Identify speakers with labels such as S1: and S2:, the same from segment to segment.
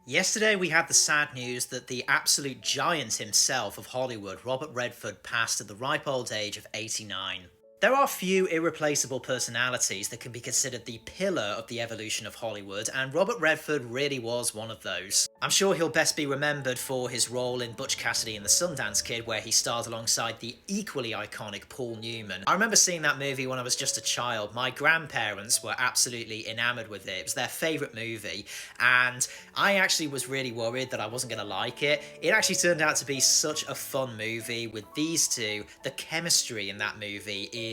S1: Yesterday, we had the sad news that the absolute giant himself of Hollywood, Robert Redford, passed at the ripe old age of 89. There are few irreplaceable personalities that can be considered the pillar of the evolution of Hollywood, and Robert Redford really was one of those. I'm sure he'll best be remembered for his role in Butch Cassidy and the Sundance Kid, where he starred alongside the equally iconic Paul Newman. I remember seeing that movie when I was just a child. My grandparents were absolutely enamoured with it. It was their favourite movie, and I actually was really worried that I wasn't going to like it. It actually turned out to be such a fun movie with these two. The chemistry in that movie is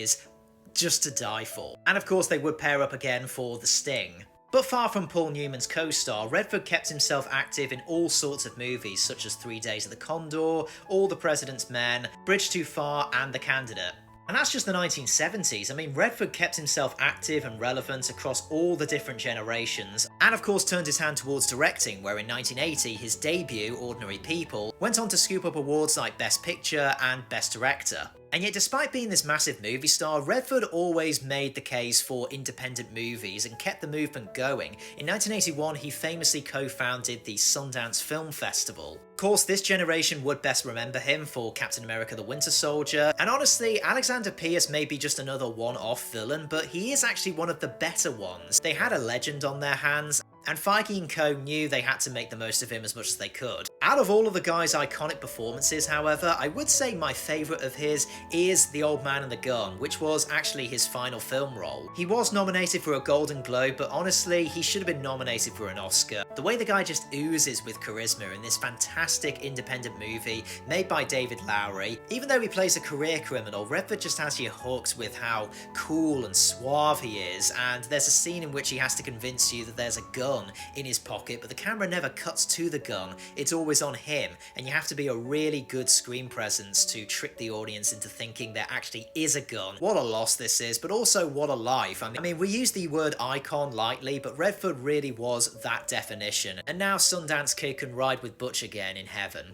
S1: just to die for. And of course they would pair up again for The Sting. But far from Paul Newman's co-star, Redford kept himself active in all sorts of movies such as 3 Days of the Condor, All the President's Men, Bridge Too Far and The Candidate. And that's just the 1970s. I mean, Redford kept himself active and relevant across all the different generations, and of course turned his hand towards directing, where in 1980 his debut, Ordinary People, went on to scoop up awards like Best Picture and Best Director. And yet, despite being this massive movie star, Redford always made the case for independent movies and kept the movement going. In 1981, he famously co-founded the Sundance Film Festival. Of course, this generation would best remember him for Captain America the Winter Soldier, and honestly, Alexander Pierce may be just another one-off villain, but he is actually one of the better ones. They had a legend on their hands, and Feige and co knew they had to make the most of him as much as they could. Out of all of the guy's iconic performances, however, I would say my favourite of his is The Old Man and the Gun, which was actually his final film role. He was nominated for a Golden Globe, but honestly, he should have been nominated for an Oscar. The way the guy just oozes with charisma in this fantastic independent movie made by David Lowery. Even though he plays a career criminal, Redford just has you hooked with how cool and suave he is, and there's a scene in which he has to convince you that there's a gun in his pocket, but the camera never cuts to the gun, it's always on him, and you have to be a really good screen presence to trick the audience into thinking there actually is a gun. What a loss this is, but also what a life. I mean, we use the word icon lightly, but Redford really was that definition, and now Sundance Kid can ride with Butch again in heaven.